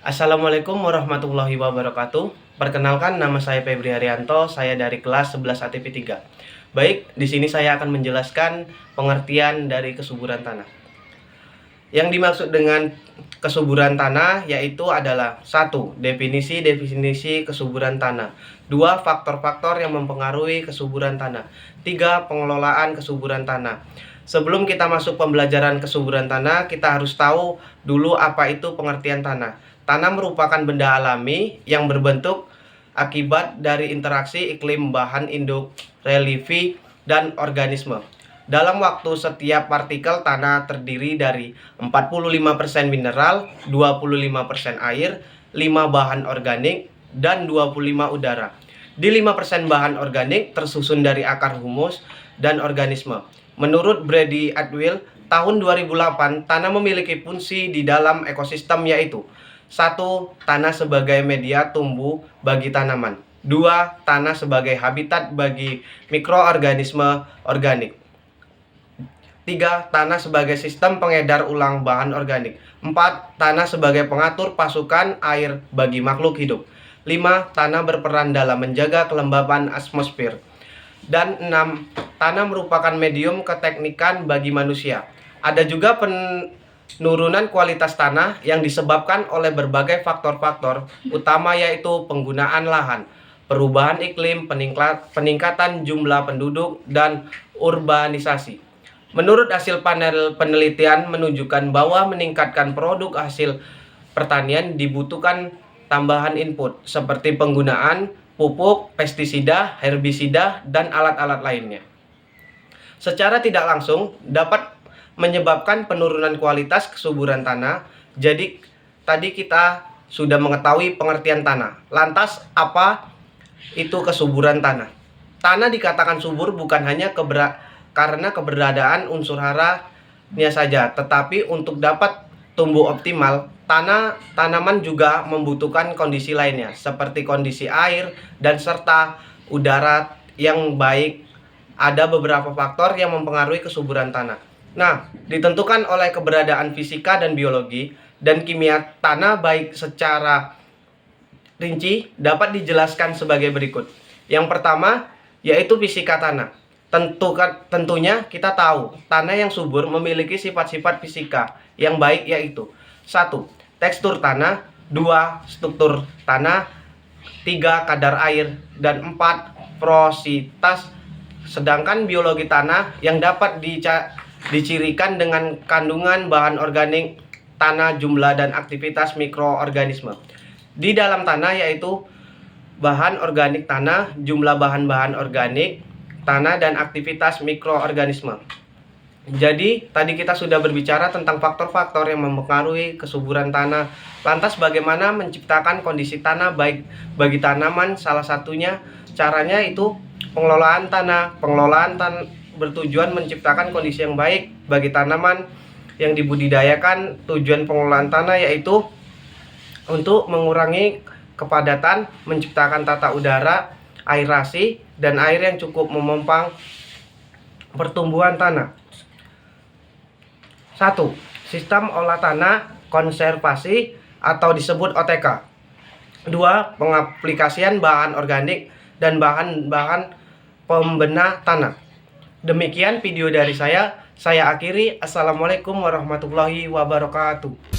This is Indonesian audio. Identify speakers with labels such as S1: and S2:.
S1: Assalamualaikum warahmatullahi wabarakatuh. Perkenalkan, nama saya Febri Haryanto, saya dari kelas 11 ATP 3. Baik, di sini saya akan menjelaskan pengertian dari kesuburan tanah. Yang dimaksud dengan kesuburan tanah yaitu adalah 1. Definisi kesuburan tanah. 2. Faktor-faktor yang mempengaruhi kesuburan tanah. 3. Pengelolaan kesuburan tanah. Sebelum kita masuk pembelajaran kesuburan tanah, kita harus tahu dulu apa itu pengertian tanah. Tanah merupakan benda alami yang berbentuk akibat dari interaksi iklim, bahan induk, reliefi, dan organisme. Dalam waktu, setiap partikel tanah terdiri dari 45% mineral, 25% air, 5 bahan organik, dan 25 udara. Di 5% bahan organik tersusun dari akar humus dan organisme. Menurut Brady Atwill, tahun 2008, tanah memiliki fungsi di dalam ekosistem yaitu 1. Tanah sebagai media tumbuh bagi tanaman. 2. Tanah sebagai habitat bagi mikroorganisme organik. 3. Tanah sebagai sistem pengedar ulang bahan organik. 4. Tanah sebagai pengatur pasukan air bagi makhluk hidup. 5. Tanah berperan dalam menjaga kelembaban atmosfer. Dan 6. Tanah merupakan medium keteknikan bagi manusia. Ada juga penurunan kualitas tanah yang disebabkan oleh berbagai faktor-faktor utama, yaitu penggunaan lahan, perubahan iklim, peningkatan jumlah penduduk, dan urbanisasi. Menurut hasil panel penelitian menunjukkan bahwa meningkatkan produk hasil pertanian dibutuhkan tambahan input seperti penggunaan pupuk, pestisida, herbisida, dan alat-alat lainnya. Secara tidak langsung dapat menyebabkan penurunan kualitas kesuburan tanah. Jadi tadi kita sudah mengetahui pengertian tanah. Lantas apa itu kesuburan tanah? Tanah dikatakan subur bukan hanya karena keberadaan unsur haranya saja, tetapi untuk dapat tumbuh optimal, tanaman juga membutuhkan kondisi lainnya seperti kondisi air dan serta udara yang baik. Ada beberapa faktor yang mempengaruhi kesuburan tanah. Nah, ditentukan oleh keberadaan fisika dan biologi dan kimia tanah baik secara rinci dapat dijelaskan sebagai berikut. Yang pertama yaitu fisika tanah. Tentunya kita tahu tanah yang subur memiliki sifat-sifat fisika yang baik, yaitu 1. Tekstur tanah, 2. Struktur tanah, 3. Kadar air, dan 4. Porositas. Sedangkan biologi tanah yang dapat dicirikan dengan kandungan bahan organik tanah, jumlah dan aktivitas mikroorganisme di dalam tanah, yaitu bahan organik tanah, jumlah bahan-bahan organik tanah, dan aktivitas mikroorganisme. Jadi tadi kita sudah berbicara tentang faktor-faktor yang mempengaruhi kesuburan tanah. Lantas bagaimana menciptakan kondisi tanah baik bagi tanaman? Salah satunya caranya itu pengelolaan tanah. Pengelolaan tanah bertujuan menciptakan kondisi yang baik bagi tanaman yang dibudidayakan. Tujuan pengelolaan tanah yaitu untuk mengurangi kepadatan, menciptakan tata udara, aerasi, dan air yang cukup memompa pertumbuhan tanah. 1. Sistem olah tanah konservasi atau disebut OTK. 2. Pengaplikasian bahan organik dan bahan-bahan pembenah tanah. Demikian video dari saya akhiri. Assalamualaikum warahmatullahi wabarakatuh.